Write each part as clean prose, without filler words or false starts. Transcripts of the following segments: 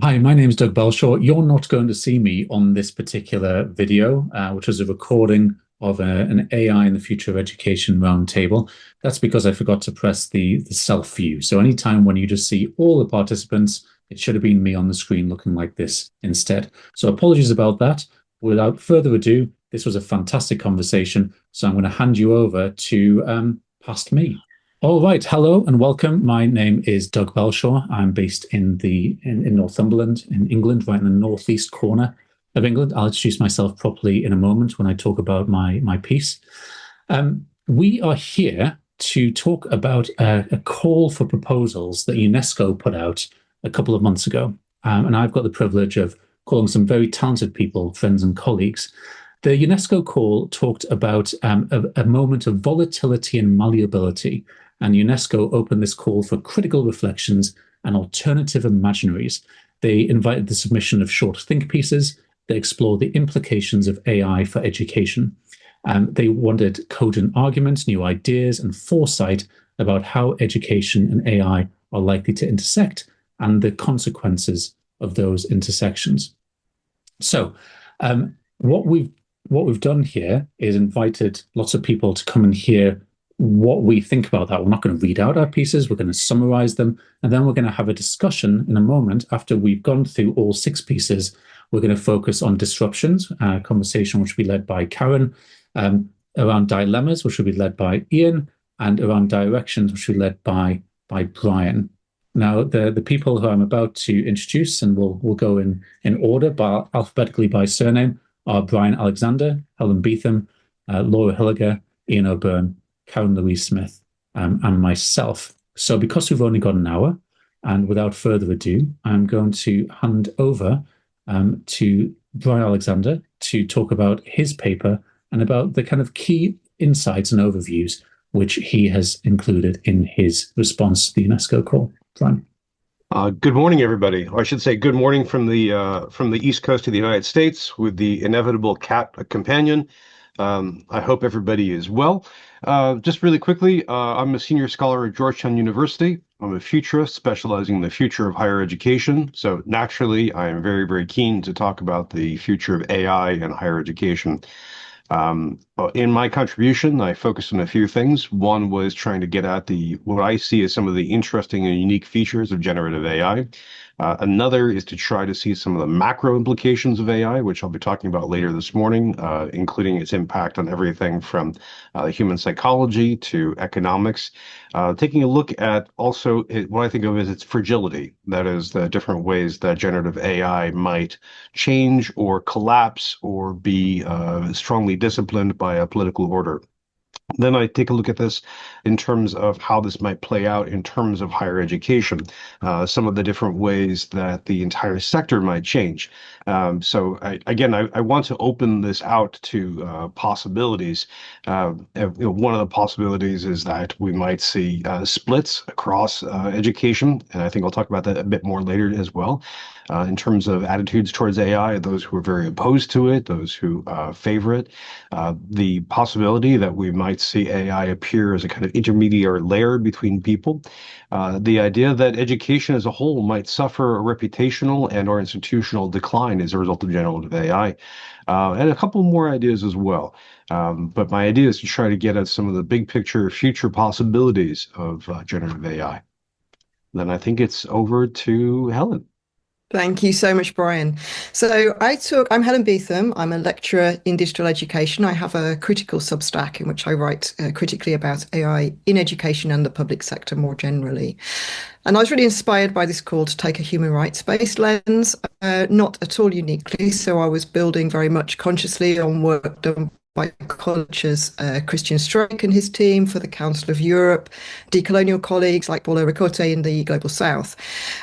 Hi, my name is Doug Belshaw. You're not going to see me on this particular video, which was a recording of an AI in the Future of Education roundtable. That's because I forgot to press the self view. So anytime when you just see all the participants, it should have been me on the screen looking like this instead. So apologies about that. Without further ado, this was a fantastic conversation. So I'm going to hand you over to past me. All right, hello and welcome. My name is Doug Belshaw. I'm based in Northumberland, in England, right in the northeast corner of England. I'll introduce myself properly in a moment when I talk about my piece. We are here to talk about a call for proposals that UNESCO put out a couple of months ago. And I've got the privilege of calling some very talented people, friends and colleagues. The UNESCO call talked about a moment of volatility and malleability. And UNESCO opened this call for critical reflections and alternative imaginaries. They invited the submission of short think pieces. They explored the implications of AI for education. They wanted cogent arguments, new ideas, and foresight about how education and AI are likely to intersect and the consequences of those intersections. So, what we've done here is invited lots of people to come and hear what we think about that. We're not going to read out our pieces, we're going to summarize them, and then we're going to have a discussion in a moment after we've gone through all 6 pieces. We're going to focus on disruptions, a conversation which will be led by Karen, around dilemmas, which will be led by Ian, and around directions, which will be led by Bryan. Now, the people who I'm about to introduce, and we'll go in order, alphabetically by surname, are Bryan Alexander, Helen Beetham, Laura Hilliger, Ian O'Byrne, Karen Louise Smith, and myself. So because we've only got an hour, and without further ado, I'm going to hand over to Bryan Alexander to talk about his paper and about the kind of key insights and overviews which he has included in his response to the UNESCO call. Bryan. Good morning, everybody. Or I should say good morning from the East Coast of the United States with the inevitable cat companion. I hope everybody is well. Just really quickly, I'm a senior scholar at Georgetown University. I'm a futurist specializing in the future of higher education. So naturally, I am very, very keen to talk about the future of AI and higher education. In my contribution, I focused on a few things. One was trying to get at what I see as some of the interesting and unique features of generative AI. Another is to try to see some of the macro implications of AI, which I'll be talking about later this morning, including its impact on everything from human psychology to economics. Taking a look at also what I think of as its fragility, that is, the different ways that generative AI might change or collapse or be strongly disciplined by a political order. Then I take a look at this in terms of how this might play out in terms of higher education, some of the different ways that the entire sector might change. So I want to open this out to possibilities. One of the possibilities is that we might see splits across education, and I think I'll talk about that a bit more later as well. In terms of attitudes towards AI, those who are very opposed to it, those who favor it, the possibility that we might see AI appear as a kind of intermediary layer between people, the idea that education as a whole might suffer a reputational and or institutional decline as a result of generative AI, and a couple more ideas as well. But my idea is to try to get at some of the big picture future possibilities of generative AI. Then I think it's over to Helen. Thank you so much, Bryan. I'm Helen Beetham. I'm a lecturer in digital education. I have a critical Substack in which I write critically about AI in education and the public sector more generally. And I was really inspired by this call to take a human rights-based lens, not at all uniquely. So I was building very much consciously on work done by colleges, Christian Strake and his team for the Council of Europe, decolonial colleagues like Paulo Ricote in the Global South.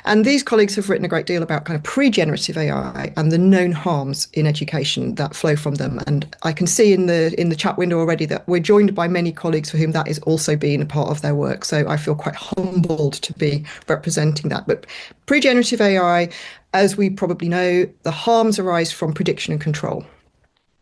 And these colleagues have written a great deal about kind of pre-generative AI and the known harms in education that flow from them. And I can see in the chat window already that we're joined by many colleagues for whom that is also been a part of their work. So I feel quite humbled to be representing that. But pre-generative AI, as we probably know, the harms arise from prediction and control.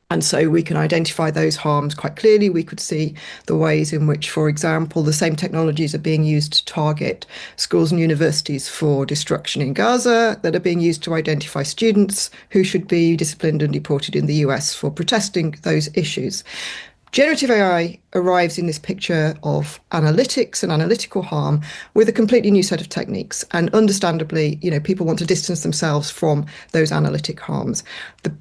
And so we can identify those harms quite clearly. We could see the ways in which, for example, the same technologies are being used to target schools and universities for destruction in Gaza, that are being used to identify students who should be disciplined and deported in the US for protesting those issues. Generative AI arrives in this picture of analytics and analytical harm with a completely new set of techniques. And understandably, people want to distance themselves from those analytic harms.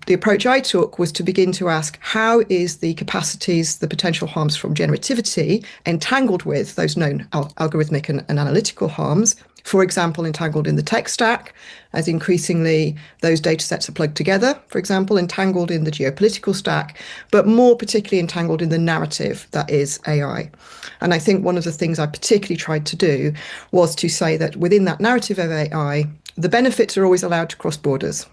The approach I took was to begin to ask, how is the capacities, the potential harms from generativity entangled with those known algorithmic and analytical harms? For example, entangled in the tech stack, as increasingly those data sets are plugged together, for example, entangled in the geopolitical stack, but more particularly entangled in the narrative that is AI. And I think one of the things I particularly tried to do was to say that within that narrative of AI, the benefits are always allowed to cross borders.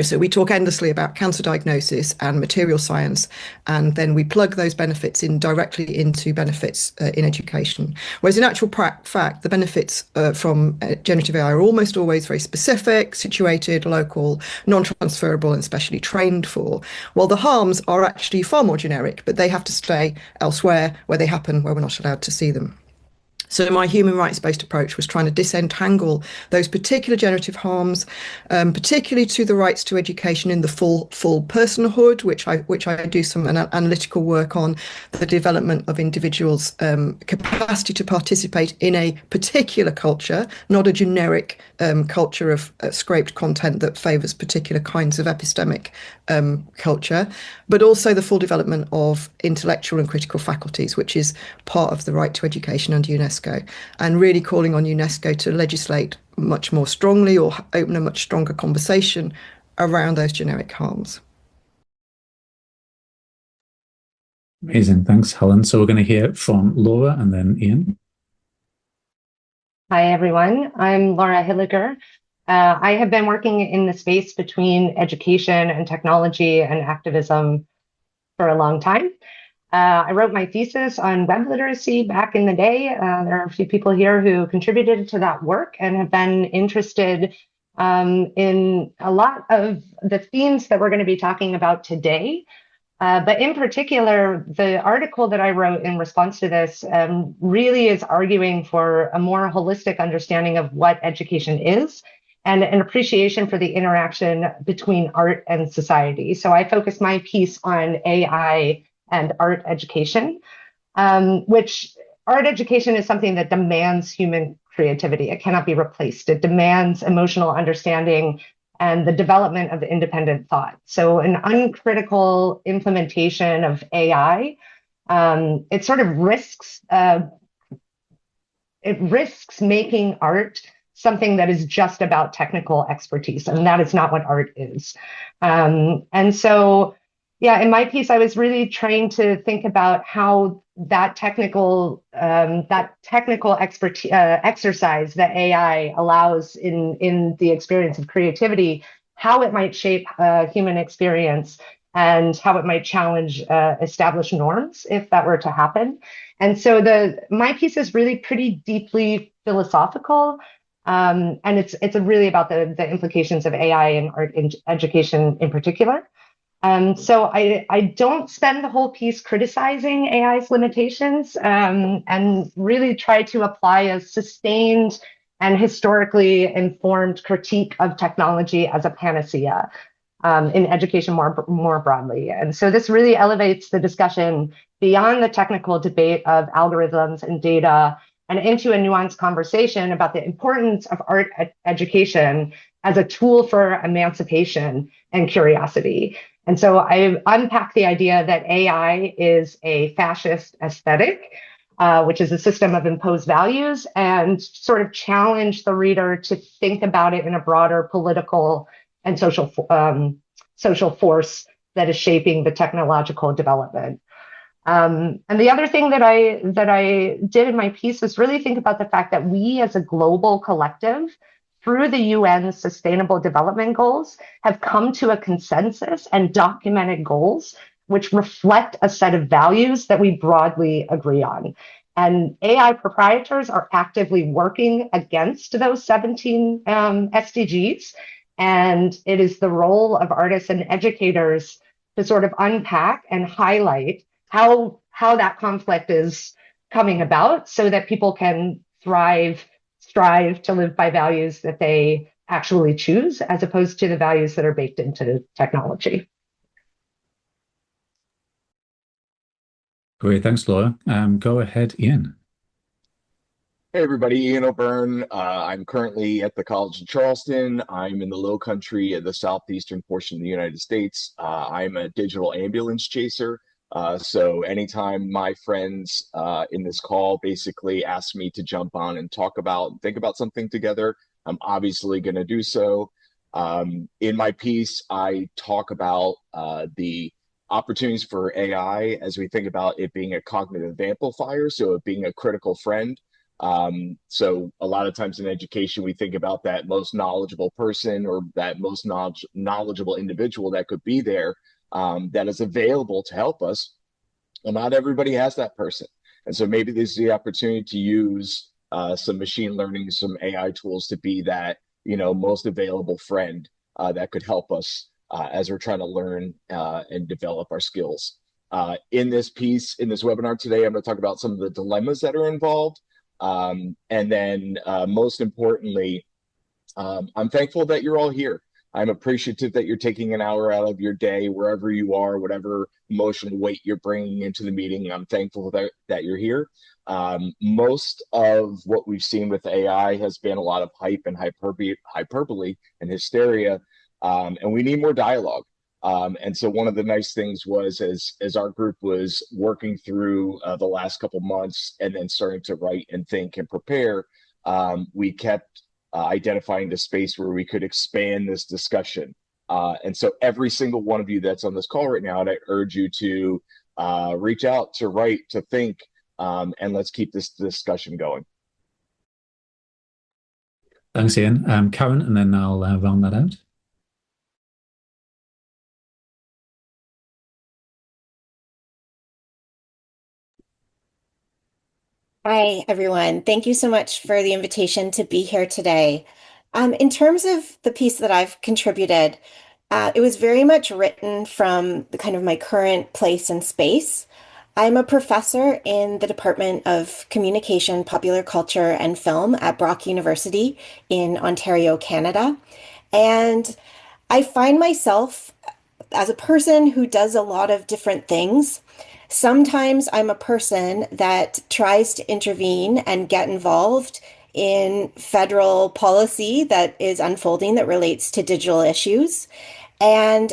So we talk endlessly about cancer diagnosis and material science, and then we plug those benefits in directly into benefits in education. Whereas in actual fact, the benefits from generative AI are almost always very specific, situated, local, non-transferable, and specially trained for, while the harms are actually far more generic, but they have to stay elsewhere where they happen, where we're not allowed to see them. So my human rights-based approach was trying to disentangle those particular generative harms, particularly to the rights to education in the full personhood, which I do some analytical work on, the development of individuals' capacity to participate in a particular culture, not a generic culture of scraped content that favours particular kinds of epistemic culture, but also the full development of intellectual and critical faculties, which is part of the right to education under UNESCO, and really calling on UNESCO to legislate much more strongly or open a much stronger conversation around those generic harms. Amazing. Thanks, Helen. So we're going to hear from Laura and then Ian. Hi, everyone. I'm Laura Hilliger. I have been working in the space between education and technology and activism for a long time. I wrote my thesis on web literacy back in the day. There are a few people here who contributed to that work and have been interested in a lot of the themes that we're going to be talking about today. But in particular, the article that I wrote in response to this really is arguing for a more holistic understanding of what education is and an appreciation for the interaction between art and society. So I focused my piece on AI and art education, which art education is something that demands human creativity. It cannot be replaced. It demands emotional understanding and the development of independent thought. So an uncritical implementation of AI, it sort of risks making art something that is just about technical expertise, and that is not what art is. And so, yeah, in my piece, I was really trying to think about how that technical exercise that AI allows in the experience of creativity, how it might shape human experience and how it might challenge established norms if that were to happen. And so my piece is really pretty deeply philosophical, and it's really about the implications of AI and art in education in particular. So I don't spend the whole piece criticizing AI's limitations, and really try to apply a sustained and historically informed critique of technology as a panacea in education more broadly. And so this really elevates the discussion beyond the technical debate of algorithms and data and into a nuanced conversation about the importance of art education as a tool for emancipation and curiosity. And so I unpack the idea that AI is a fascist aesthetic, which is a system of imposed values, and sort of challenge the reader to think about it in a broader political and social force that is shaping the technological development. And the other thing that I did in my piece was really think about the fact that we as a global collective, through the UN Sustainable Development Goals, have come to a consensus and documented goals which reflect a set of values that we broadly agree on. And AI proprietors are actively working against those 17 SDGs. And it is the role of artists and educators to sort of unpack and highlight how that conflict is coming about so that people can strive to live by values that they actually choose, as opposed to the values that are baked into technology. Great, thanks, Laura. Go ahead, Ian. Hey everybody, Ian O'Byrne. I'm currently at the College of Charleston. I'm in the Low Country of the southeastern portion of the United States. I'm a digital ambulance chaser. So anytime my friends in this call basically ask me to jump on and think about something together, I'm obviously going to do so. In my piece, I talk about the opportunities for AI as we think about it being a cognitive amplifier, so it being a critical friend. So a lot of times in education, we think about that most knowledgeable person or that most knowledgeable individual that could be there, that is available to help us. Well, not everybody has that person. And so maybe this is the opportunity to use some machine learning, some AI tools to be that, most available friend that could help us as we're trying to learn and develop our skills. In this piece, in this webinar today, I'm going to talk about some of the dilemmas that are involved. And then most importantly, I'm thankful that you're all here. I'm appreciative that you're taking an hour out of your day, wherever you are, whatever emotional weight you're bringing into the meeting. I'm thankful that you're here. Most of what we've seen with AI has been a lot of hype and hyperbole and hysteria, and we need more dialogue. And so one of the nice things was as our group was working through the last couple months and then starting to write and think and prepare, we kept identifying the space where we could expand this discussion. And so every single one of you that's on this call right now, I urge you to reach out, to write, to think, and let's keep this discussion going. Thanks, Ian. Karen, and then I'll round that out. Hi, everyone. Thank you so much for the invitation to be here today. In terms of the piece that I've contributed, it was very much written from the kind of my current place and space. I'm a professor in the Department of Communication, Popular Culture, and Film at Brock University in Ontario, Canada. And I find myself as a person who does a lot of different things. Sometimes I'm a person that tries to intervene and get involved in federal policy that is unfolding that relates to digital issues. And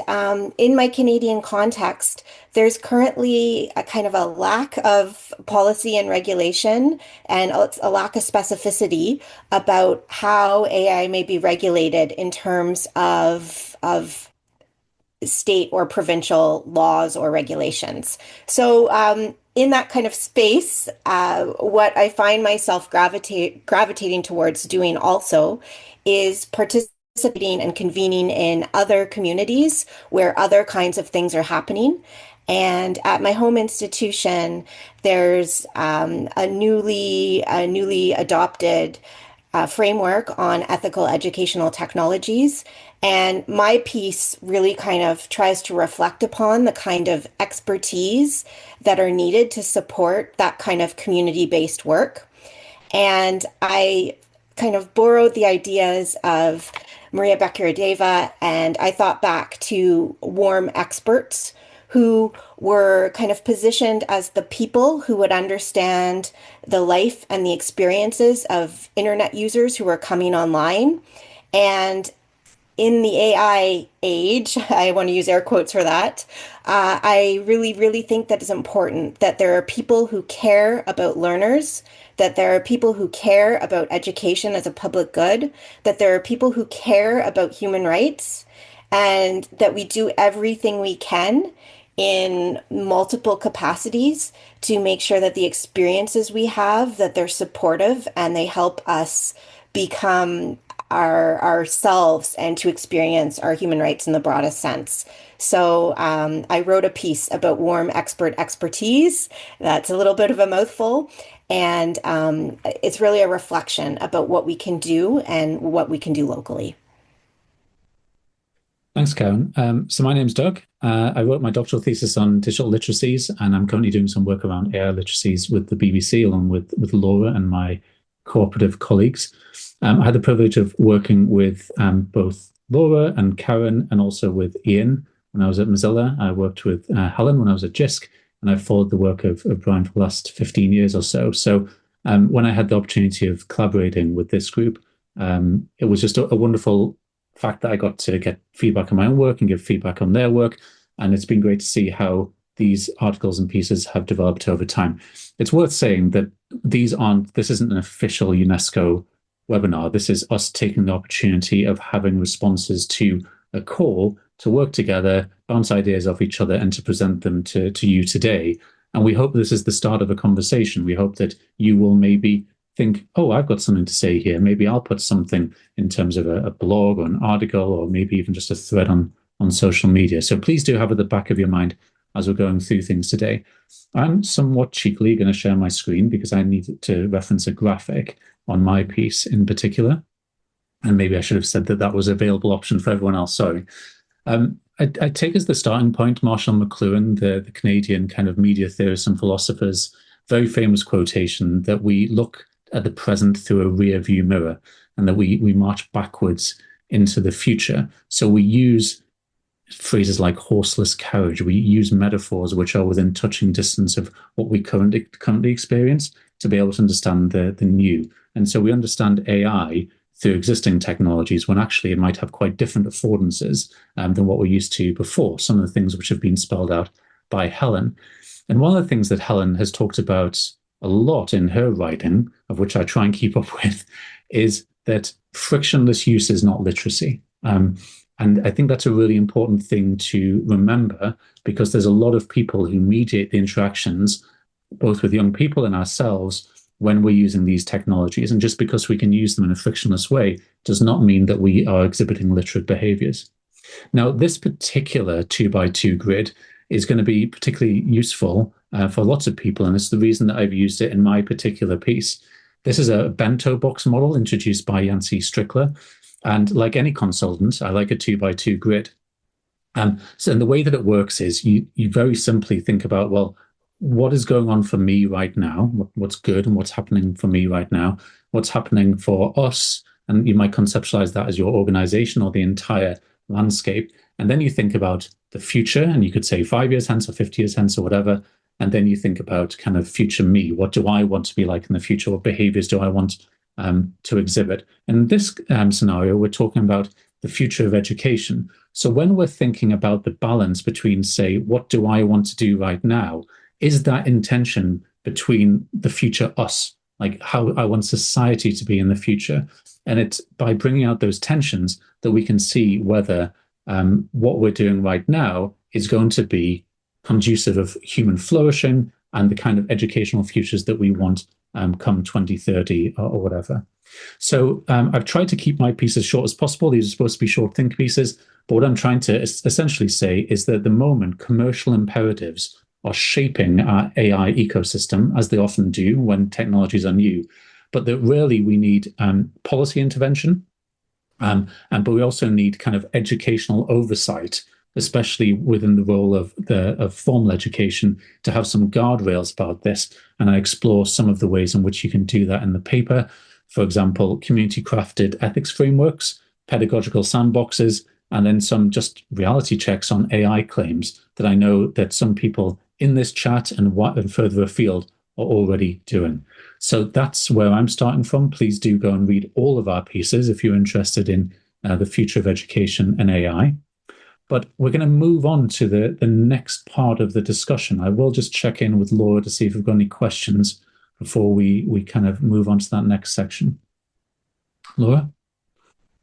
in my Canadian context, there's currently a kind of a lack of policy and regulation and a lack of specificity about how AI may be regulated in terms of state or provincial laws or regulations. So in that kind of space, what I find myself gravitating towards doing also is participating and convening in other communities where other kinds of things are happening. And at my home institution, there's a newly adopted framework on ethical educational technologies. And my piece really kind of tries to reflect upon the kind of expertise that are needed to support that kind of community-based work. And I kind of borrowed the ideas of Maria Beccarideva, and I thought back to warm experts who were kind of positioned as the people who would understand the life and the experiences of internet users who are coming online. And in the AI age, I want to use air quotes for that, I really, really think that it's important that there are people who care about learners, that there are people who care about education as a public good, that there are people who care about human rights, and that we do everything we can in multiple capacities to make sure that the experiences we have, that they're supportive and they help us become ourselves and to experience our human rights in the broadest sense. So I wrote a piece about warm expert expertise. That's a little bit of a mouthful. And it's really a reflection about what we can do and what we can do locally. Thanks, Karen. So my name's Doug. I wrote my doctoral thesis on digital literacies, and I'm currently doing some work around AI literacies with the BBC, along with Laura and my cooperative colleagues. I had the privilege of working with both Laura and Karen, and also with Ian when I was at Mozilla. I worked with Helen when I was at JISC, and I've followed the work of Bryan for the last 15 years or so. So when I had the opportunity of collaborating with this group, it was just a wonderful fact that I got to get feedback on my own work and give feedback on their work. And it's been great to see how these articles and pieces have developed over time. It's worth saying that this isn't an official UNESCO webinar. This is us taking the opportunity of having responses to a call to work together, bounce ideas off each other, and to present them to you today. And we hope this is the start of a conversation. We hope that you will maybe think, oh, I've got something to say here. Maybe I'll put something in terms of a blog or an article, or maybe even just a thread on social media. So please do have at the back of your mind as we're going through things today. I'm somewhat cheekily going to share my screen because I need to reference a graphic on my piece in particular. And maybe I should have said that was an available option for everyone else. Sorry. I take as the starting point Marshall McLuhan, the Canadian kind of media theorist and philosopher's very famous quotation that we look at the present through a rear view mirror, and that we march backwards into the future. So we use phrases like horseless carriage. We use metaphors which are within touching distance of what we currently experience to be able to understand the new. And so we understand AI through existing technologies when actually it might have quite different affordances than what we're used to before, some of the things which have been spelled out by Helen. And one of the things that Helen has talked about a lot in her writing, of which I try and keep up with, is that frictionless use is not literacy. And I think that's a really important thing to remember, because there's a lot of people who mediate the interactions, both with young people and ourselves, when we're using these technologies. And just because we can use them in a frictionless way does not mean that we are exhibiting literate behaviors. Now, this particular 2x2 grid is going to be particularly useful for lots of people, and it's the reason that I've used it in my particular piece. This is a bento box model introduced by Yancey Strickler, and like any consultant, I like a 2x2 grid. So the way that it works is you very simply think about, well, what is going on for me right now? What's good and what's happening for me right now? What's happening for us? And you might conceptualize that as your organization or the entire landscape. And then you think about the future, and you could say 5 years hence or 50 years hence or whatever. And then you think about kind of future me. What do I want to be like in the future? What behaviors do I want to exhibit? In this scenario, we're talking about the future of education. So when we're thinking about the balance between, say, what do I want to do right now? Is that intention between the future us, like how I want society to be in the future? And it's by bringing out those tensions that we can see whether what we're doing right now is going to be conducive of human flourishing and the kind of educational futures that we want come 2030 or whatever. So I've tried to keep my piece as short as possible. These are supposed to be short think pieces, but what I'm trying to essentially say is that at the moment, commercial imperatives are shaping our AI ecosystem, as they often do when technologies are new, but that really we need policy intervention, but we also need kind of educational oversight, especially within the role of formal education, to have some guardrails about this. And I explore some of the ways in which you can do that in the paper. For example, community-crafted ethics frameworks, pedagogical sandboxes, and then some just reality checks on AI claims that I know that some people in this chat and further afield are already doing. So that's where I'm starting from. Please do go and read all of our pieces if you're interested in the future of education and AI. But we're going to move on to the next part of the discussion. I will just check in with Laura to see if we've got any questions before we kind of move on to that next section. Laura?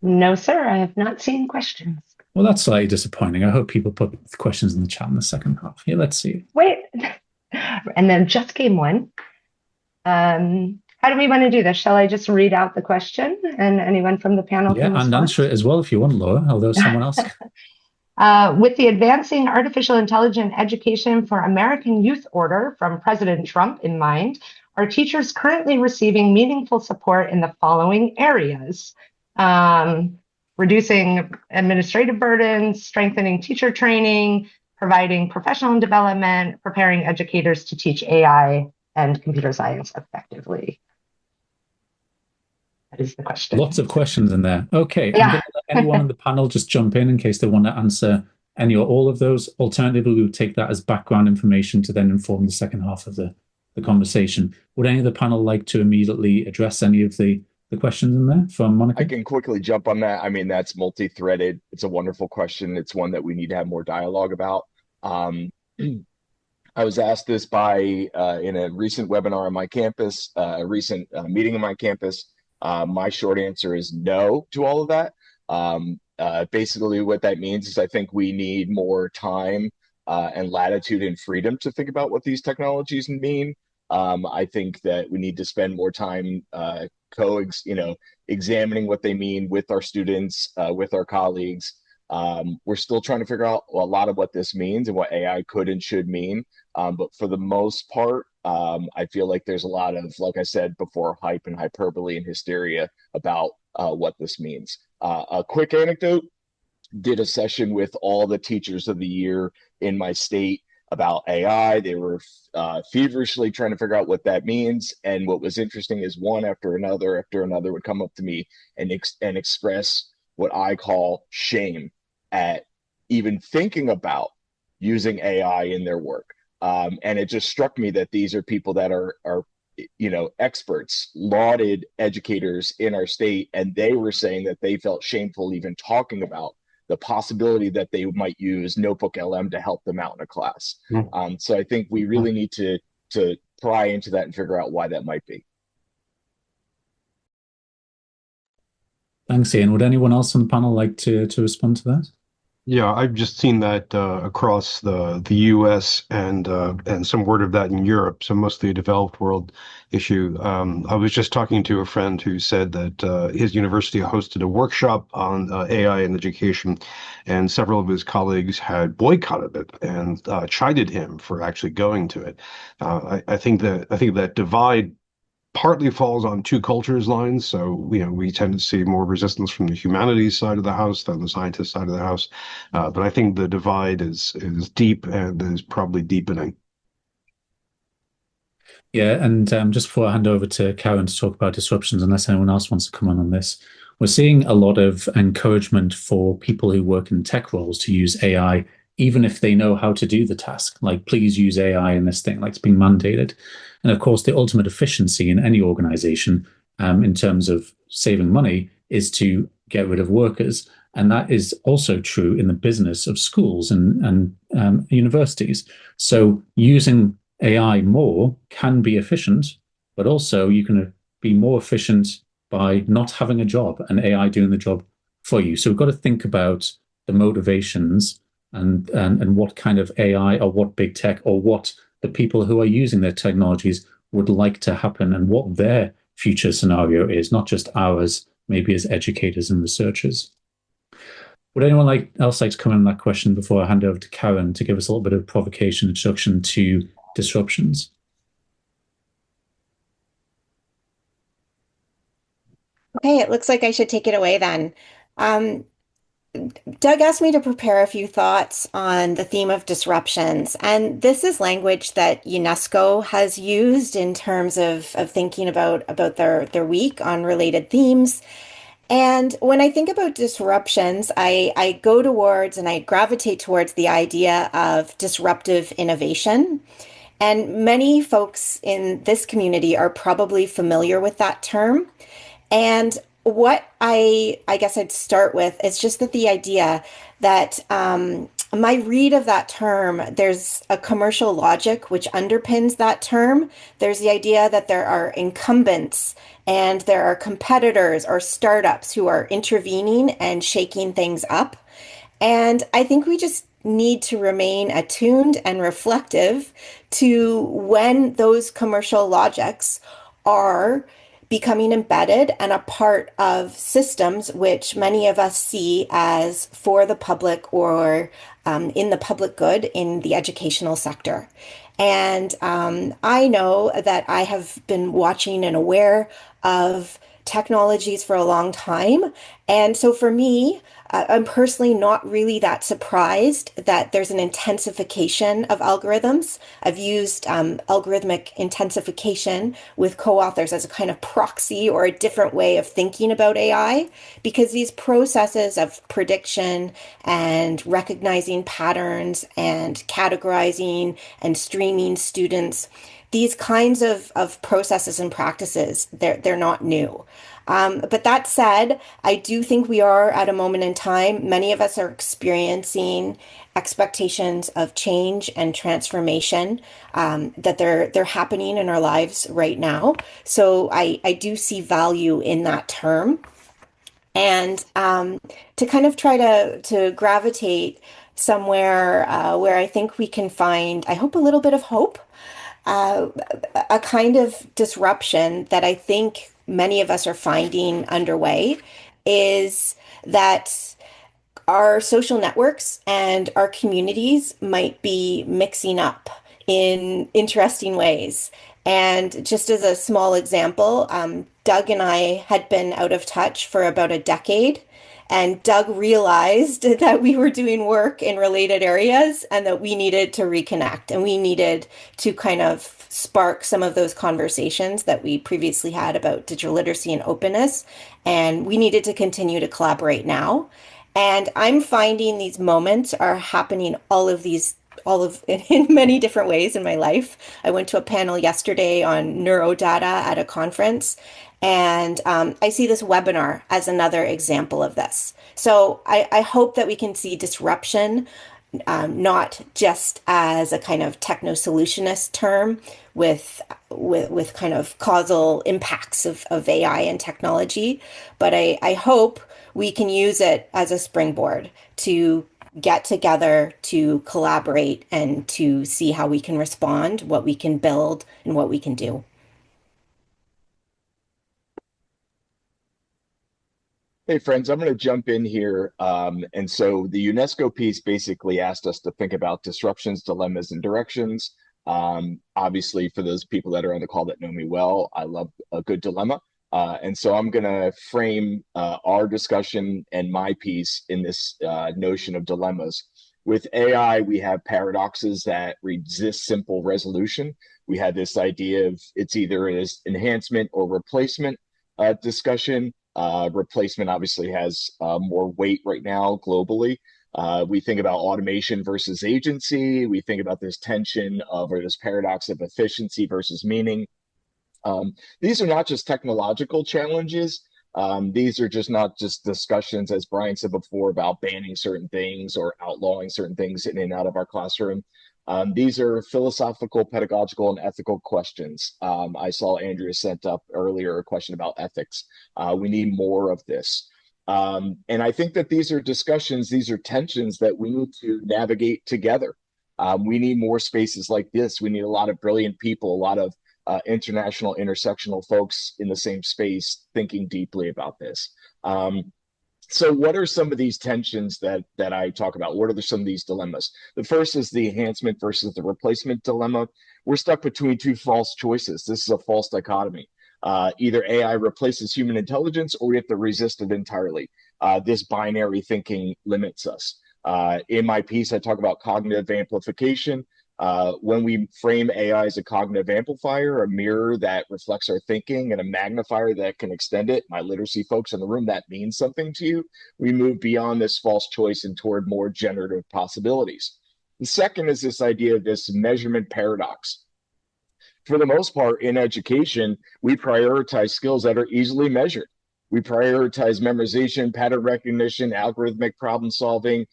No, sir, I have not seen questions. Well, that's slightly disappointing. I hope people put questions in the chat in the second half. Yeah, let's see. Wait, and then just came one. How do we want to do this? Shall I just read out the question and anyone from the panel can respond? And answer it as well if you want, Laura, although someone else. With the Advancing Artificial Intelligent Education for American Youth order from President Trump in mind, are teachers currently receiving meaningful support in the following areas? reducing administrative burdens, strengthening teacher training, providing professional development, preparing educators to teach AI and computer science effectively? That is the question. Lots of questions in there. Okay, I'm Yeah. going to let anyone on the panel just jump in case they want to answer any or all of those. Alternatively, we would take that as background information to then inform the second half of the conversation. Would any of the panel like to immediately address any of the questions in there from Monica? I can quickly jump on that. I mean, that's multi-threaded. It's a wonderful question. It's one that we need to have more dialogue about. I was asked this by in a recent webinar on my campus, a recent meeting on my campus. My short answer is no to all of that. Basically, what that means is I think we need more time and latitude and freedom to think about what these technologies mean. I think that we need to spend more time examining what they mean with our students, with our colleagues. We're still trying to figure out a lot of what this means and what AI could and should mean. But for the most part, I feel like there's a lot of, like I said before, hype and hyperbole and hysteria about what this means. A quick anecdote: did a session with all the teachers of the year in my state about AI. They were feverishly trying to figure out what that means. And what was interesting is one after another would come up to me and express what I call shame at even thinking about using AI in their work. And it just struck me that these are people that are experts, lauded educators in our state, and they were saying that they felt shameful even talking about the possibility that they might use Notebook LM to help them out in a class. So I think we really need to pry into that and figure out why that might be. Thanks, Ian. Would anyone else on the panel like to respond to that? Yeah, I've just seen that across the US and some word of that in Europe, so mostly a developed world issue. I was just talking to a friend who said that his university hosted a workshop on AI in education, and several of his colleagues had boycotted it and chided him for actually going to it. I think that divide partly falls on two cultures lines. So, we tend to see more resistance from the humanities side of the house than the scientist side of the house. But I think the divide is deep and is probably deepening. Yeah, and just before I hand over to Karen to talk about disruptions, unless anyone else wants to come on this, we're seeing a lot of encouragement for people who work in tech roles to use AI, even if they know how to do the task. Like, please use AI in this thing, like it's being mandated. And of course, the ultimate efficiency in any organization in terms of saving money is to get rid of workers. And that is also true in the business of schools and universities. So using AI more can be efficient, but also you can be more efficient by not having a job and AI doing the job for you. So we've got to think about the motivations and what kind of AI or what big tech or what the people who are using their technologies would like to happen and what their future scenario is, not just ours, maybe as educators and researchers. Would anyone else like to come in on that question before I hand over to Karen to give us a little bit of provocation introduction to disruptions? Okay, it looks like I should take it away then. Doug asked me to prepare a few thoughts on the theme of disruptions, and this is language that UNESCO has used in terms of thinking about their week on related themes. And when I think about disruptions, I go towards and I gravitate towards the idea of disruptive innovation. And many folks in this community are probably familiar with that term. And what I guess I'd start with is just that the idea that my read of that term, there's a commercial logic which underpins that term. There's the idea that there are incumbents and there are competitors or startups who are intervening and shaking things up. And I think we just need to remain attuned and reflective to when those commercial logics are becoming embedded and a part of systems which many of us see as for the public or in the public good in the educational sector. And I know that I have been watching and aware of technologies for a long time. And so for me, I'm personally not really that surprised that there's an intensification of algorithms. I've used algorithmic intensification with co-authors as a kind of proxy or a different way of thinking about AI, because these processes of prediction and recognizing patterns and categorizing and streaming students, these kinds of processes and practices, they're not new. But that said, I do think we are at a moment in time. Many of us are experiencing expectations of change and transformation, that they're happening in our lives right now. So I do see value in that term. And to kind of try to gravitate somewhere where I think we can find, I hope, a little bit of hope, uh, a kind of disruption that I think many of us are finding underway is that our social networks and our communities might be mixing up in interesting ways. And just as a small example, Doug and I had been out of touch for about a decade. And Doug realized that we were doing work in related areas and that we needed to reconnect and we needed to kind of spark some of those conversations that we previously had about digital literacy and openness. And we needed to continue to collaborate now. And I'm finding these moments are happening all of in many different ways in my life. I went to a panel yesterday on neurodata at a conference, and I see this webinar as another example of this. So I hope that we can see disruption, not just as a kind of techno-solutionist term with kind of causal impacts of AI and technology, but I hope we can use it as a springboard to get together, to collaborate, and to see how we can respond, what we can build, and what we can do. Hey friends, I'm going to jump in here. And so the UNESCO piece basically asked us to think about disruptions, dilemmas, and directions. Obviously, for those people that are on the call that know me well, I love a good dilemma. And so I'm going to frame our discussion and my piece in this notion of dilemmas. With AI, we have paradoxes that resist simple resolution. We had this idea of it's either as enhancement or replacement discussion. Replacement obviously has more weight right now globally. We think about automation versus agency. We think about this tension of, or this paradox of efficiency versus meaning. These are not just technological challenges. These are just not just discussions, as Bryan said before, about banning certain things or outlawing certain things in and out of our classroom. These are philosophical, pedagogical, and ethical questions. I saw Andrea sent up earlier a question about ethics. We need more of this. And I think that these are discussions, these are tensions that we need to navigate together. We need more spaces like this. We need a lot of brilliant people, a lot of international, intersectional folks in the same space thinking deeply about this. So what are some of these tensions that I talk about? What are some of these dilemmas? The first is the enhancement versus the replacement dilemma. We're stuck between two false choices. This is a false dichotomy. Either AI replaces human intelligence or we have to resist it entirely. This binary thinking limits us. In my piece, I talk about cognitive amplification. When we frame AI as a cognitive amplifier, a mirror that reflects our thinking, and a magnifier that can extend it, my literacy folks in the room, that means something to you. We move beyond this false choice and toward more generative possibilities. The second is this idea of this measurement paradox. For the most part, in education, we prioritize skills that are easily measured. We prioritize memorization, pattern recognition, algorithmic problem solving.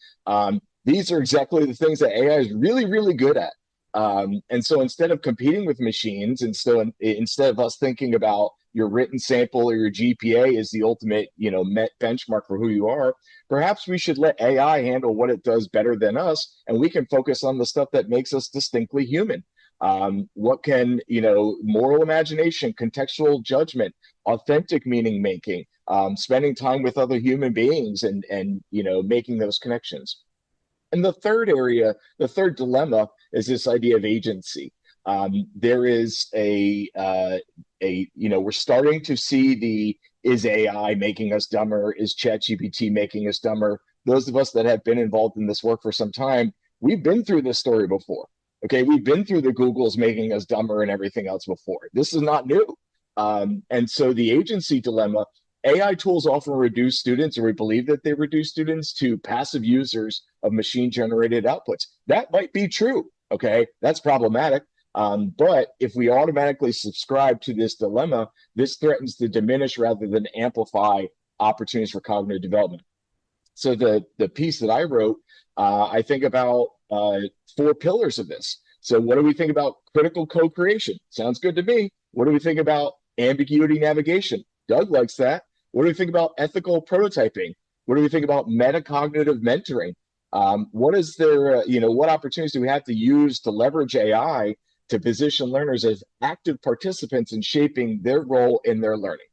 These are exactly the things that AI is really, really good at. And so instead of competing with machines, instead of us thinking about your written sample or your GPA is the ultimate, benchmark for who you are, perhaps we should let AI handle what it does better than us, and we can focus on the stuff that makes us distinctly human. What can, moral imagination, contextual judgment, authentic meaning making, spending time with other human beings and making those connections. And the third area, the third dilemma is this idea of agency. There is we're starting to see the Is AI making us dumber? Is ChatGPT making us dumber? Those of us that have been involved in this work for some time, we've been through this story before. Okay, we've been through the Googles making us dumber and everything else before. This is not new. And so the agency dilemma, AI tools often reduce students, or we believe that they reduce students to passive users of machine generated outputs. That might be true. Okay, that's problematic. But if we automatically subscribe to this dilemma, this threatens to diminish rather than amplify opportunities for cognitive development. So the piece that I wrote, I think about 4 pillars of this. So what do we think about critical co-creation? Sounds good to me. What do we think about ambiguity navigation? Doug likes that. What do we think about ethical prototyping? What do we think about metacognitive mentoring? What is there, what opportunities do we have to use to leverage AI to position learners as active participants in shaping their role in their learning?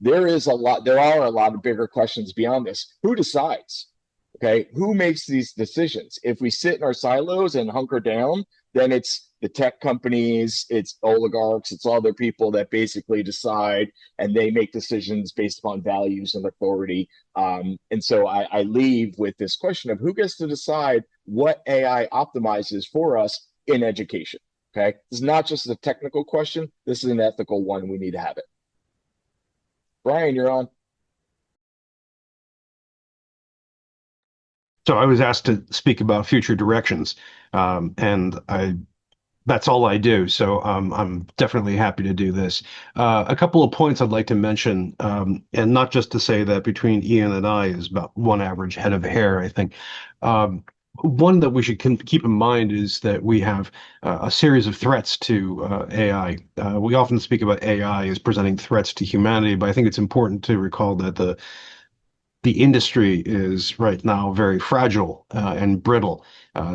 There are a lot of bigger questions beyond this. Who decides? Okay, who makes these decisions? If we sit in our silos and hunker down, then it's the tech companies, it's oligarchs, it's other people that basically decide, and they make decisions based upon values and authority. And so I leave with this question of who gets to decide what AI optimizes for us in education. Okay, it's not just a technical question. This is an ethical one. We need to have it. Bryan, you're on. So I was asked to speak about future directions, and that's all I do. So I'm definitely happy to do this. A couple of points I'd like to mention, and not just to say that between Ian and I is about one average head of hair, I think. One that we should keep in mind is that we have a series of threats to AI. We often speak about AI as presenting threats to humanity, but I think it's important to recall that the industry is right now very fragile and brittle,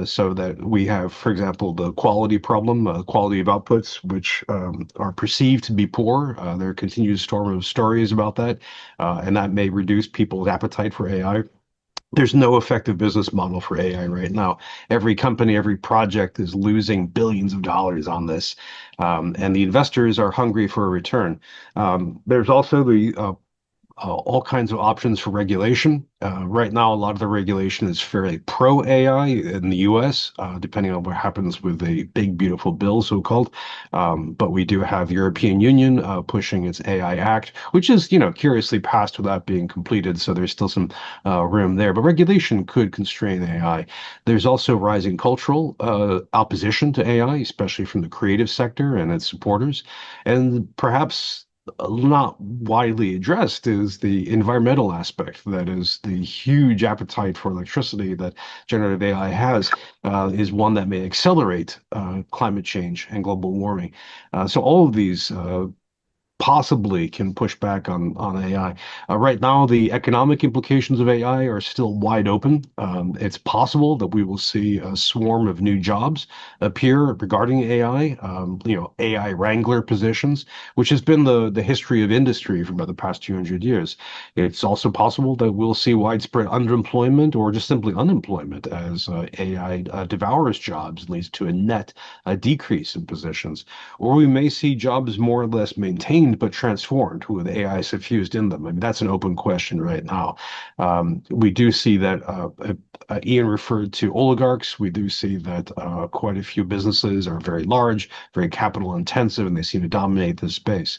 so that we have, for example, the quality problem, quality of outputs, which are perceived to be poor. There are continued storm of stories about that, and that may reduce people's appetite for AI. There's no effective business model for AI right now. Every company, every project is losing billions of dollars on this, and the investors are hungry for a return. There's also the all kinds of options for regulation. Right now, a lot of the regulation is fairly pro-AI in the US, depending on what happens with the big, beautiful bill, so-called. But we do have European Union pushing its AI Act, which is, curiously passed without being completed. So there's still some room there. But regulation could constrain AI. There's also rising cultural opposition to AI, especially from the creative sector and its supporters. And perhaps not widely addressed is the environmental aspect. That is, the huge appetite for electricity that generative AI has is one that may accelerate climate change and global warming. So all of these possibly can push back on AI. Right now, the economic implications of AI are still wide open. It's possible that we will see a swarm of new jobs appear regarding AI, AI wrangler positions, which has been the history of industry for about the past 200 years. It's also possible that we'll see widespread underemployment or just simply unemployment as AI devours jobs, leads to a net decrease in positions. Or we may see jobs more or less maintained but transformed with AI suffused in them. I mean, that's an open question right now. We do see that Ian referred to oligarchs. We do see that quite a few businesses are very large, very capital intensive, and they seem to dominate this space.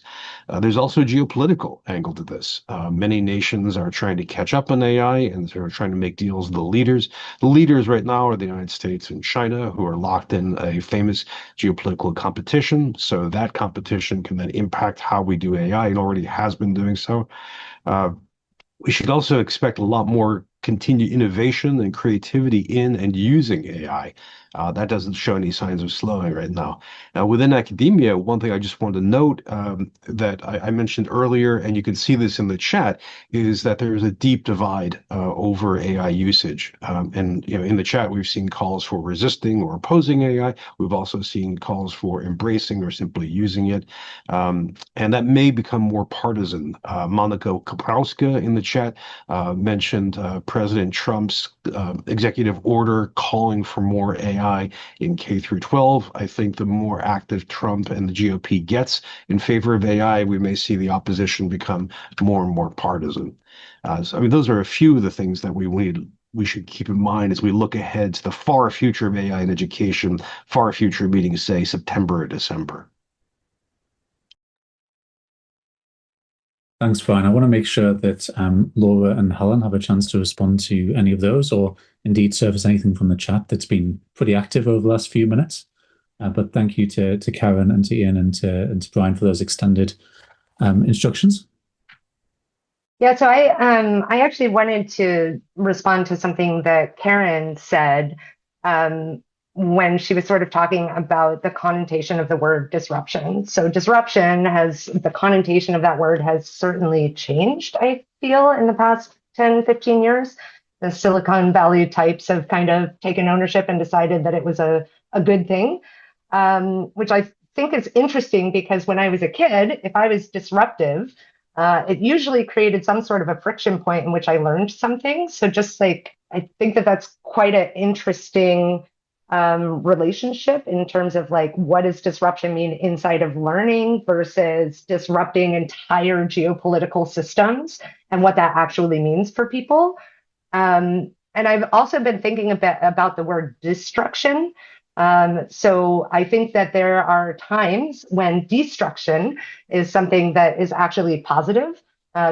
There's also a geopolitical angle to this. Many nations are trying to catch up on AI, and they're trying to make deals with the leaders. The leaders right now are the United States and China, who are locked in a famous geopolitical competition. So that competition can then impact how we do AI. It already has been doing so. We should also expect a lot more continued innovation and creativity in and using AI. That doesn't show any signs of slowing right now. Now, within academia, one thing I just wanted to note that I mentioned earlier, and you can see this in the chat, is that there is a deep divide over AI usage. And in the chat, we've seen calls for resisting or opposing AI. We've also seen calls for embracing or simply using it. And that may become more partisan. Monica Kaprowska in the chat mentioned President Trump's executive order calling for more AI in K through 12. I think the more active Trump and the GOP gets in favor of AI, we may see the opposition become more and more partisan. So, I mean, those are a few of the things that we should keep in mind as we look ahead to the far future of AI in education, far future meaning, say, September or December. Thanks, Brian. I want to make sure that Laura and Helen have a chance to respond to any of those, or indeed surface anything from the chat that's been pretty active over the last few minutes. But thank you to Karen and to Ian and to Brian for those extended instructions. Yeah, so I actually wanted to respond to something that Karen said when she was sort of talking about the connotation of the word disruption. So the connotation of that word has certainly changed, I feel, in the past 10, 15 years. The Silicon Valley types have kind of taken ownership and decided that it was a good thing, which I think is interesting because when I was a kid, if I was disruptive, it usually created some sort of a friction point in which I learned something. So just like, I think that that's quite an interesting relationship in terms of like, what does disruption mean inside of learning versus disrupting entire geopolitical systems and what that actually means for people. And I've also been thinking a bit about the word destruction. So I think that there are times when destruction is something that is actually positive.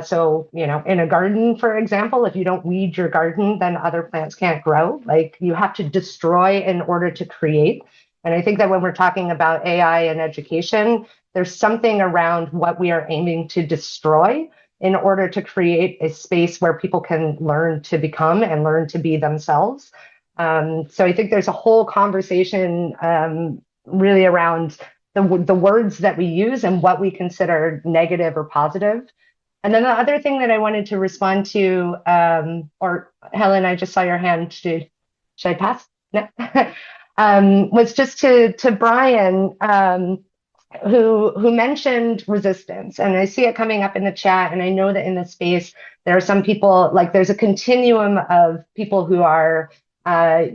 So, you know, in a garden, for example, if you don't weed your garden, then other plants can't grow. Like you have to destroy in order to create. And I think that when we're talking about AI and education, there's something around what we are aiming to destroy in order to create a space where people can learn to become and learn to be themselves. So I think there's a whole conversation really around the words that we use and what we consider negative or positive. And then the other thing that I wanted to respond to, or Helen, I just saw your hand. Should I pass? No. Was just to Brian, who mentioned resistance. And I see it coming up in the chat. And I know that in the space, there are some people, like there's a continuum of people who are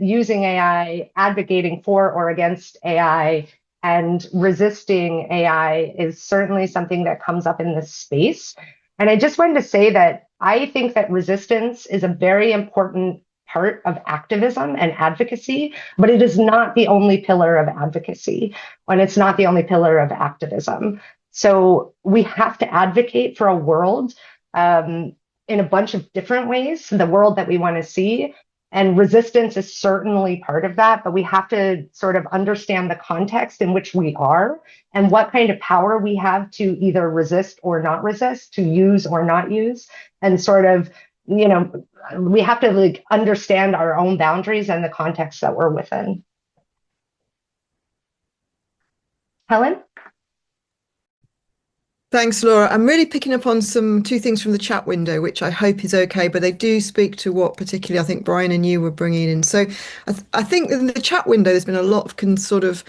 using AI, advocating for or against AI, and resisting AI is certainly something that comes up in this space. And I just wanted to say that I think that resistance is a very important part of activism and advocacy, but it is not the only pillar of advocacy, and it's not the only pillar of activism. So we have to advocate for a world in a bunch of different ways, the world that we want to see. And resistance is certainly part of that, but we have to sort of understand the context in which we are and what kind of power we have to either resist or not resist, to use or not use, and sort of, you know, we have to like understand our own boundaries and the context that we're within. Helen? Thanks, Laura. I'm really picking up on two things from the chat window, which I hope is okay, but they do speak to what particularly I think Brian and you were bringing in. So I think in the chat window, there's been a lot of sort of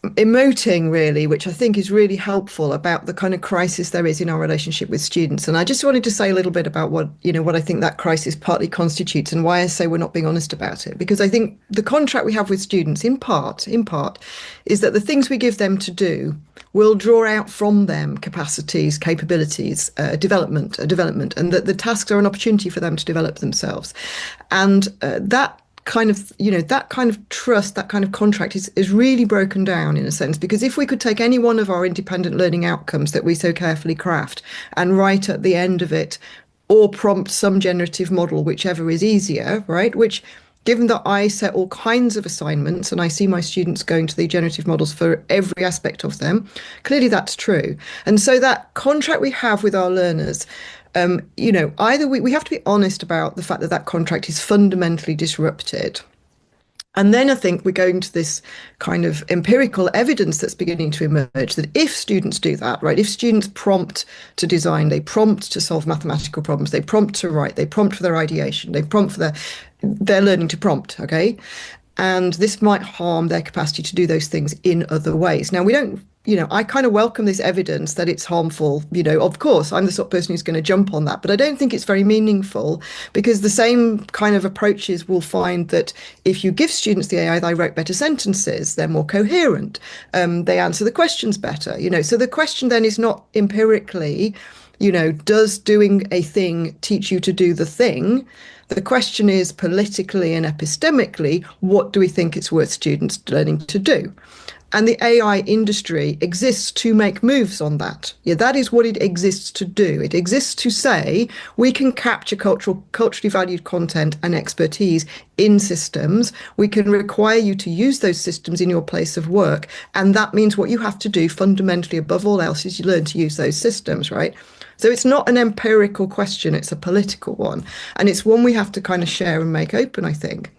emoting really, which I think is really helpful about the kind of crisis there is in our relationship with students. And I just wanted to say a little bit about what I think that crisis partly constitutes and why I say we're not being honest about it. Because I think the contract we have with students in part is that the things we give them to do will draw out from them capacities, capabilities, development, and that the tasks are an opportunity for them to develop themselves. And that kind of trust, that kind of contract is really broken down in a sense, because if we could take any one of our independent learning outcomes that we so carefully craft and write at the end of it or prompt some generative model, whichever is easier, right? Which, given that I set all kinds of assignments and I see my students going to the generative models for every aspect of them, clearly that's true. And so that contract we have with our learners, either we have to be honest about the fact that contract is fundamentally disrupted. And then I think we're going to this kind of empirical evidence that's beginning to emerge that if students do that, right, if students prompt to design, they prompt to solve mathematical problems, they prompt to write, they prompt for their ideation, they prompt for their learning to prompt, okay? And this might harm their capacity to do those things in other ways. Now, we don't I kind of welcome this evidence that it's harmful. Of course, I'm the sort of person who's going to jump on that, but I don't think it's very meaningful, because the same kind of approaches will find that if you give students the AI, they write better sentences, they're more coherent, they answer the questions better. So the question then is not empirically, does doing a thing teach you to do the thing? The question is, politically and epistemically, what do we think it's worth students learning to do? And the AI industry exists to make moves on that. Yeah, that is what it exists to do. It exists to say we can capture culturally valued content and expertise in systems. We can require you to use those systems in your place of work. And that means what you have to do fundamentally above all else is you learn to use those systems, right? So it's not an empirical question, it's a political one. And it's one we have to kind of share and make open, I think.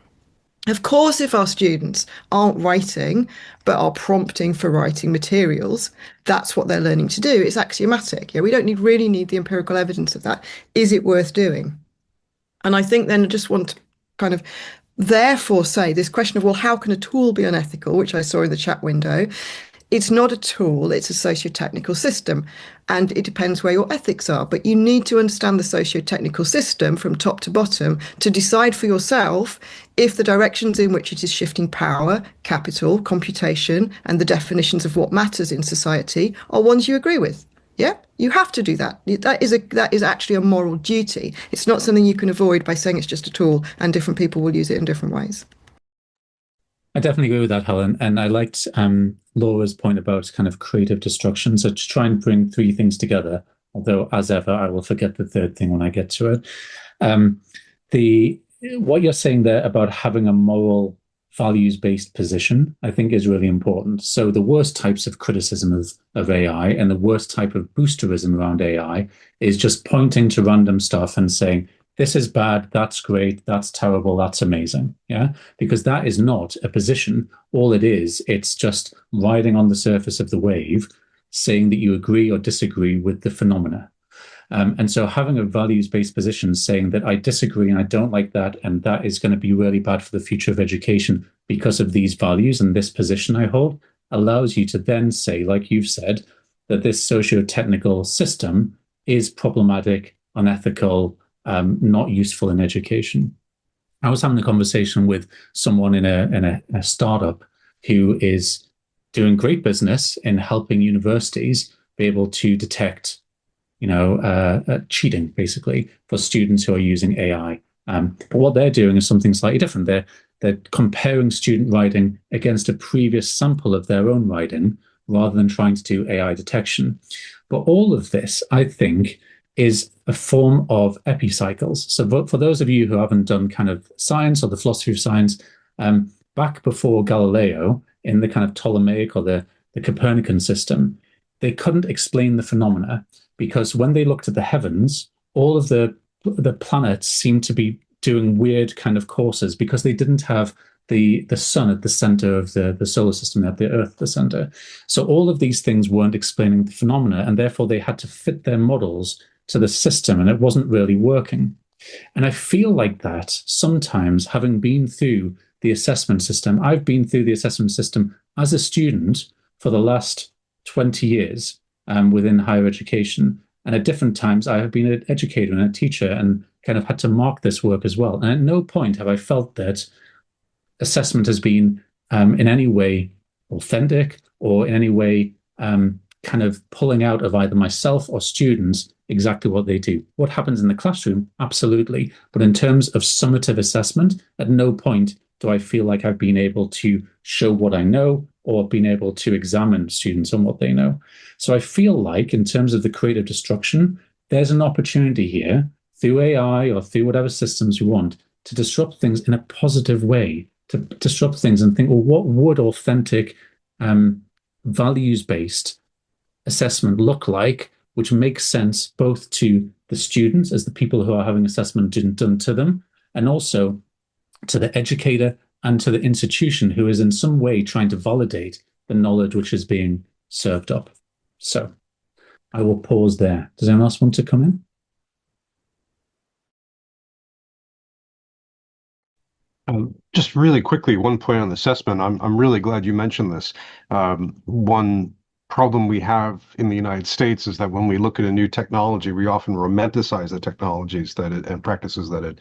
Of course, if our students aren't writing, but are prompting for writing materials, that's what they're learning to do. It's axiomatic. Yeah, we don't really need the empirical evidence of that. Is it worth doing? And I think then I just want to kind of therefore say this question of, well, how can a tool be unethical, which I saw in the chat window? It's not a tool, it's a socio-technical system, and it depends where your ethics are. But you need to understand the socio-technical system from top to bottom to decide for yourself if the directions in which it is shifting power, capital, computation, and the definitions of what matters in society are ones you agree with. Yeah, you have to do that. That is actually a moral duty. It's not something you can avoid by saying it's just a tool and different people will use it in different ways. I definitely agree with that, Helen. And I liked Laura's point about kind of creative destruction. So to try and bring three things together, although as ever, I will forget the third thing when I get to it. What you're saying there about having a moral values-based position, I think is really important. So the worst types of criticism of AI and the worst type of boosterism around AI is just pointing to random stuff and saying, this is bad, that's great, that's terrible, that's amazing. Yeah, because that is not a position. All it is, it's just riding on the surface of the wave, saying that you agree or disagree with the phenomena. And so having a values-based position saying that I disagree and I don't like that, and that is going to be really bad for the future of education because of these values and this position I hold, allows you to then say, like you've said, that this socio-technical system is problematic, unethical, not useful in education. I was having a conversation with someone in a startup who is doing great business in helping universities be able to detect, cheating, basically, for students who are using AI. But what they're doing is something slightly different. They're comparing student writing against a previous sample of their own writing rather than trying to do AI detection. But all of this, I think, is a form of epicycles. So for those of you who haven't done kind of science or the philosophy of science, back before Galileo, in the kind of Ptolemaic or the Copernican system, they couldn't explain the phenomena because when they looked at the heavens, all of the planets seemed to be doing weird kind of courses because they didn't have the sun at the center of the solar system, they had the Earth at the center. So all of these things weren't explaining the phenomena, and therefore they had to fit their models to the system, and it wasn't really working. And I feel like that sometimes, having been through the assessment system, I've been through the assessment system as a student for the last 20 years within higher education. And at different times, I have been an educator and a teacher and kind of had to mark this work as well. And at no point have I felt that assessment has been in any way authentic or in any way kind of pulling out of either myself or students exactly what they do. What happens in the classroom? Absolutely. But in terms of summative assessment, at no point do I feel like I've been able to show what I know or been able to examine students on what they know. So I feel like in terms of the creative destruction, there's an opportunity here through AI or through whatever systems you want to disrupt things in a positive way, to disrupt things and think, well, what would authentic values-based assessment look like, which makes sense both to the students as the people who are having assessment done to them, and also to the educator and to the institution who is in some way trying to validate the knowledge which is being served up. So I will pause there. Does anyone else want to come in? Just really quickly, one point on assessment. I'm really glad you mentioned this. One problem we have in the United States is that when we look at a new technology, we often romanticize the technologies that it and practices that it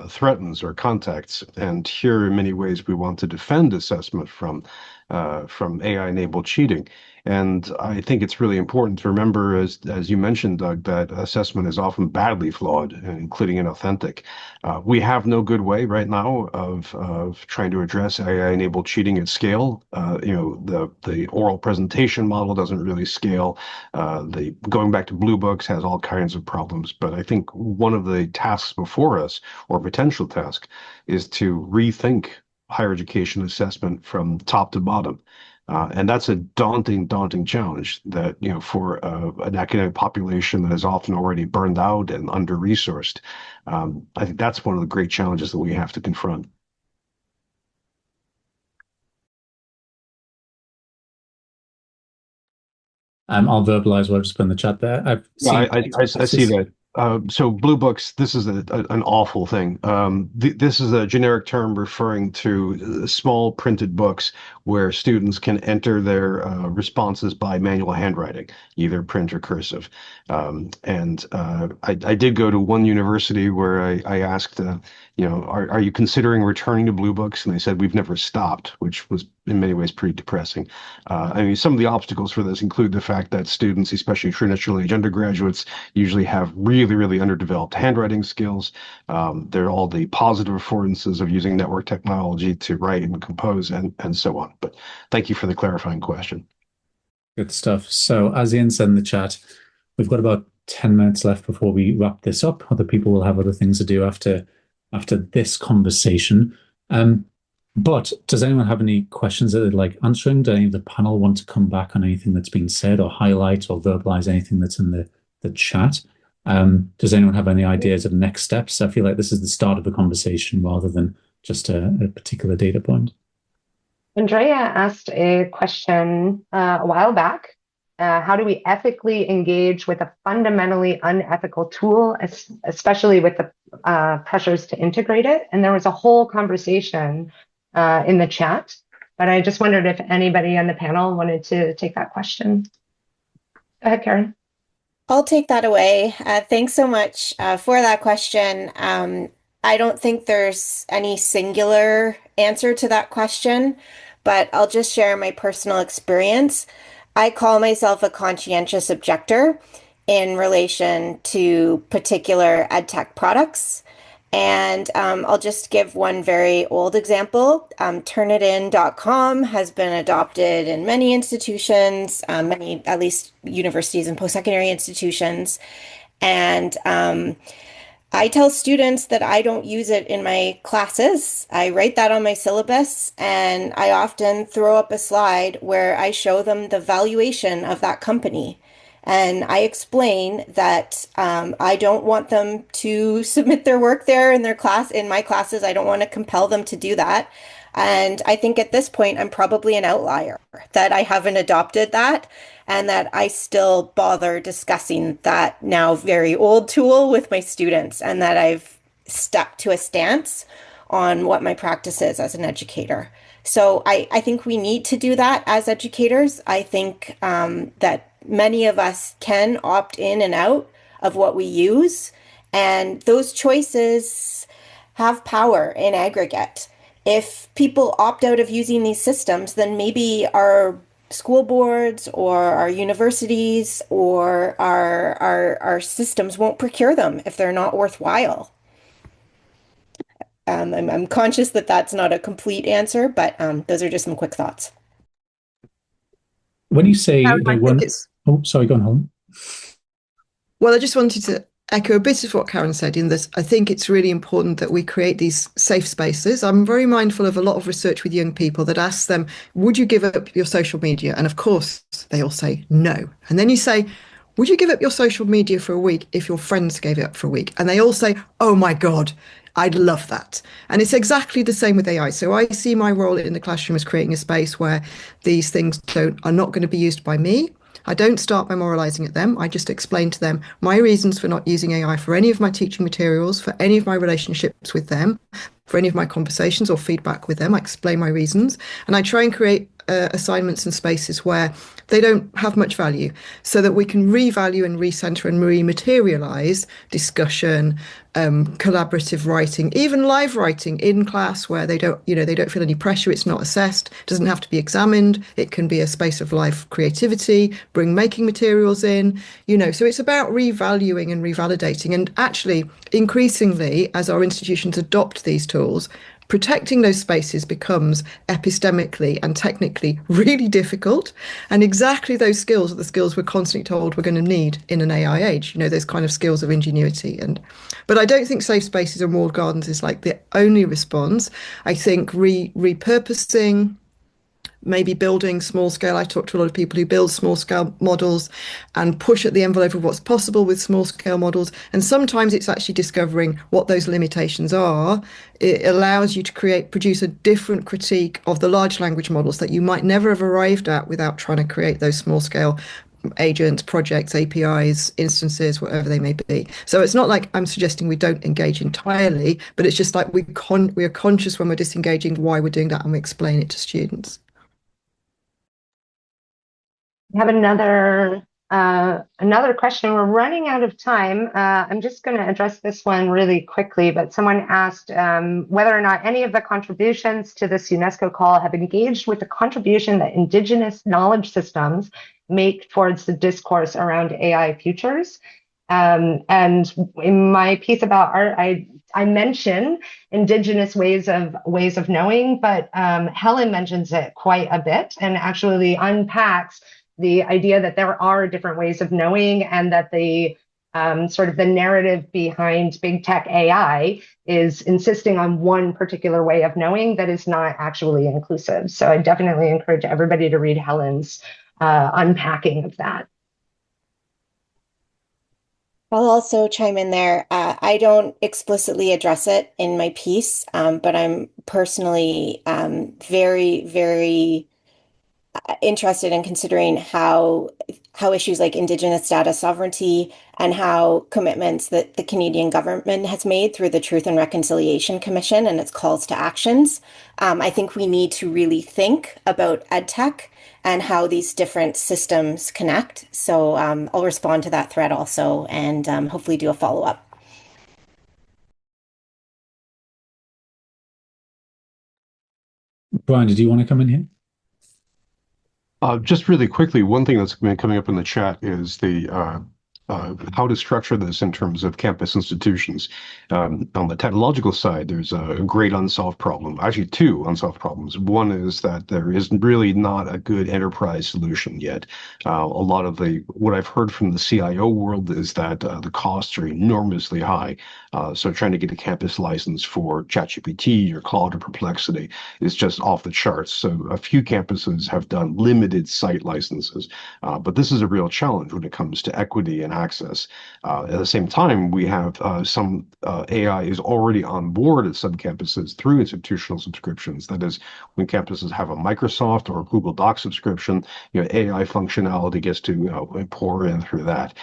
threatens or contacts. And here, in many ways, we want to defend assessment from AI-enabled cheating. And I think it's really important to remember, as you mentioned, Doug, that assessment is often badly flawed, including inauthentic. We have no good way right now of trying to address AI-enabled cheating at scale. The oral presentation model doesn't really scale. The going back to Blue Books has all kinds of problems. But I think one of the tasks before us, or potential task, is to rethink higher education assessment from top to bottom. And that's a daunting challenge that, for an academic population that is often already burned out and under-resourced. I think that's one of the great challenges that we have to confront. I'll verbalize what I just put in the chat there. I see that. So Blue Books, this is an awful thing. This is a generic term referring to small printed books where students can enter their responses by manual handwriting, either print or cursive. I did go to one university where I asked, are you considering returning to Blue Books? And they said, we've never stopped, which was in many ways pretty depressing. Some of the obstacles for this include the fact that students, especially traditional age undergraduates, usually have really underdeveloped handwriting skills. There are all the positive affordances of using network technology to write and compose and so on. But thank you for the clarifying question. Good stuff. So as Ian said in the chat, we've got about 10 minutes left before we wrap this up. Other people will have other things to do after this conversation. But does anyone have any questions that they'd like answering? Do any of the panel want to come back on anything that's been said or highlight or verbalize anything that's in the chat? Does anyone have any ideas of next steps? I feel like this is the start of the conversation rather than just a particular data point. Andrea asked a question a while back. How do we ethically engage with a fundamentally unethical tool, especially with the pressures to integrate it? And there was a whole conversation in the chat, but I just wondered if anybody on the panel wanted to take that question. Go ahead, Karen. I'll take that away. Thanks so much for that question. I don't think there's any singular answer to that question, but I'll just share my personal experience. I call myself a conscientious objector in relation to particular edtech products. And I'll just give one very old example. Turnitin.com has been adopted in many institutions, many, at least universities and post-secondary institutions. And I tell students that I don't use it in my classes. I write that on my syllabus, and I often throw up a slide where I show them the valuation of that company. And I explain that I don't want them to submit their work there in my classes. I don't want to compel them to do that. And I think at this point, I'm probably an outlier that I haven't adopted that and that I still bother discussing that now very old tool with my students, and that I've stuck to a stance on what my practice is as an educator. So I think we need to do that as educators. I think that many of us can opt in and out of what we use, and those choices have power in aggregate. If people opt out of using these systems, then maybe our school boards or our universities or our systems won't procure them if they're not worthwhile. I'm conscious that that's not a complete answer, but those are just some quick thoughts. When you say oh, sorry, go on, Helen. Well, I just wanted to echo a bit of what Karen said in this. I think it's really important that we create these safe spaces. I'm very mindful of a lot of research with young people that asks them, would you give up your social media? And of course, they all say no. And then you say, would you give up your social media for a week if your friends gave it up for a week? And they all say, oh my God, I'd love that. And it's exactly the same with AI. So I see my role in the classroom as creating a space where these things are not going to be used by me. I don't start by moralizing at them. I just explain to them my reasons for not using AI for any of my teaching materials, for any of my relationships with them, for any of my conversations or feedback with them. I explain my reasons, and I try and create assignments and spaces where they don't have much value, so that we can revalue and recenter and rematerialize discussion, collaborative writing, even live writing in class where they don't feel any pressure. It's not assessed, doesn't have to be examined. It can be a space of live creativity, bring making materials in, so it's about revaluing and revalidating. And actually, increasingly, as our institutions adopt these tools, protecting those spaces becomes epistemically and technically really difficult. And exactly those skills are the skills we're constantly told we're going to need in an AI age, those kind of skills of ingenuity. But I don't think safe spaces and walled gardens is like the only response. I think repurposing, maybe building small scale. I talk to a lot of people who build small scale models and push at the envelope of what's possible with small scale models. And sometimes it's actually discovering what those limitations are. It allows you to produce a different critique of the large language models that you might never have arrived at without trying to create those small scale agents, projects, APIs, instances, whatever they may be. So it's not like I'm suggesting we don't engage entirely, but it's just like we are conscious when we're disengaging why we're doing that, and we explain it to students. We have another question. We're running out of time. I'm just going to address this one really quickly, but someone asked whether or not any of the contributions to this UNESCO call have engaged with the contribution that Indigenous knowledge systems make towards the discourse around AI futures. And in my piece about art, I mention Indigenous ways of knowing, but Helen mentions it quite a bit and actually unpacks the idea that there are different ways of knowing, and that the sort of the narrative behind big tech AI is insisting on one particular way of knowing that is not actually inclusive. So I definitely encourage everybody to read Helen's unpacking of that. I'll also chime in there. I don't explicitly address it in my piece, but I'm personally very, very interested in considering how issues like Indigenous data sovereignty and how commitments that the Canadian government has made through the Truth and Reconciliation Commission and its calls to actions. I think we need to really think about EdTech and how these different systems connect. So I'll respond to that thread also, and hopefully do a follow-up. Bryan, did you want to come in here? Just really quickly, one thing that's been coming up in the chat is how to structure this in terms of campus institutions. On the technological side, there's a great unsolved problem, actually two unsolved problems. One is that there is really not a good enterprise solution yet. A lot of what I've heard from the CIO world is that the costs are enormously high. So trying to get a campus license for ChatGPT or Claude or Perplexity is just off the charts. So a few campuses have done limited site licenses, but this is a real challenge when it comes to equity and access. At the same time, we have some AI is already on board at some campuses through institutional subscriptions. That is, when campuses have a Microsoft or a Google Docs subscription, AI functionality gets to pour in through that.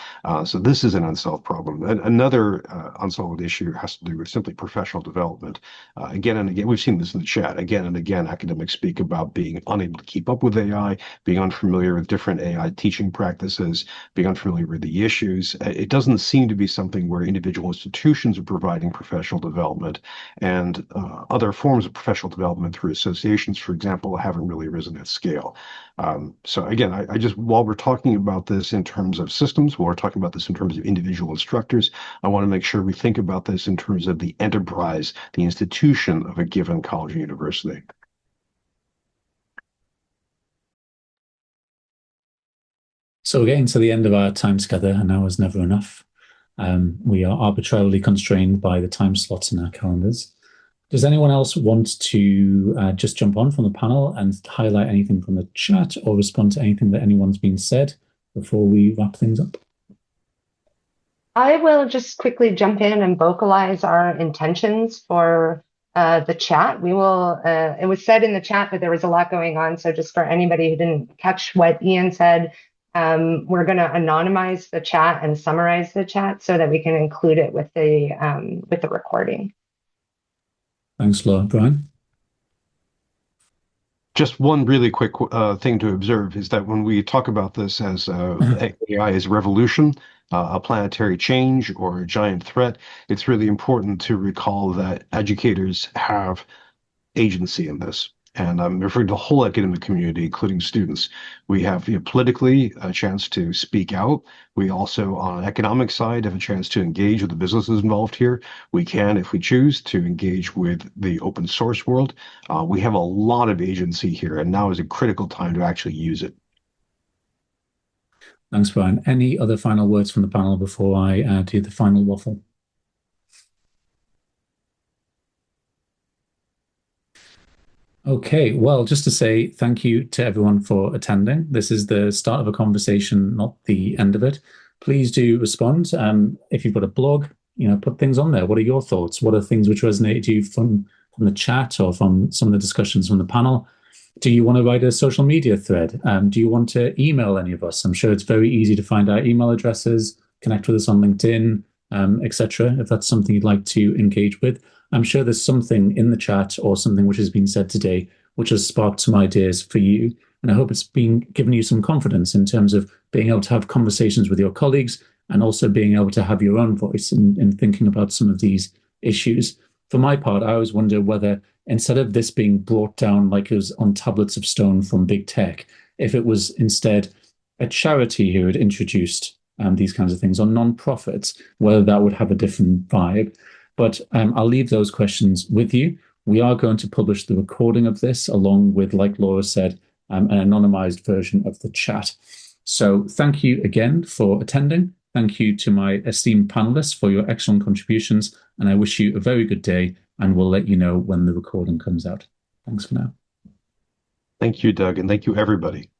So this is an unsolved problem. And another unsolved issue has to do with simply professional development. Again and again, we've seen this in the chat. Again and again, academics speak about being unable to keep up with AI, being unfamiliar with different AI teaching practices, being unfamiliar with the issues. It doesn't seem to be something where individual institutions are providing professional development, and other forms of professional development through associations, for example, haven't really risen at scale. So again, I just, while we're talking about this in terms of systems, while we're talking about this in terms of individual instructors, I want to make sure we think about this in terms of the enterprise, the institution of a given college or university. So we're getting to the end of our time together, an hour is never enough. We are arbitrarily constrained by the time slots in our calendars. Does anyone else want to just jump on from the panel and highlight anything from the chat or respond to anything that anyone's been said before we wrap things up? I will just quickly jump in and vocalize our intentions for the chat. We will, it was said in the chat that there was a lot going on. So just for anybody who didn't catch what Ian said, we're going to anonymize the chat and summarize the chat so that we can include it with the recording. Thanks, Laura. Bryan? Just one really quick thing to observe is that when we talk about this as AI as revolution, a planetary change, or a giant threat, it's really important to recall that educators have agency in this. And I'm referring to the whole academic community, including students. We have, politically a chance to speak out. We also, on an economic side, have a chance to engage with the businesses involved here. We can, if we choose, to engage with the open source world. We have a lot of agency here, and now is a critical time to actually use it. Thanks, Bryan. Any other final words from the panel before I do the final waffle? Okay, well, just to say thank you to everyone for attending. This is the start of a conversation, not the end of it. Please do respond. If you've got a blog, put things on there. What are your thoughts? What are things which resonated to you from the chat or from some of the discussions from the panel? Do you want to write a social media thread? Do you want to email any of us? I'm sure it's very easy to find our email addresses, connect with us on LinkedIn, etc. If that's something you'd like to engage with. I'm sure there's something in the chat or something which has been said today which has sparked some ideas for you. And I hope it's been giving you some confidence in terms of being able to have conversations with your colleagues and also being able to have your own voice in thinking about some of these issues. For my part, I always wonder whether instead of this being brought down like it was on tablets of stone from big tech, if it was instead a charity who had introduced these kinds of things, or non-profits, whether that would have a different vibe. But I'll leave those questions with you. We are going to publish the recording of this along with, like Laura said, an anonymized version of the chat. So thank you again for attending. Thank you to my esteemed panelists for your excellent contributions. And I wish you a very good day, and we'll let you know when the recording comes out. Thanks for now. Thank you, Doug, and thank you, everybody.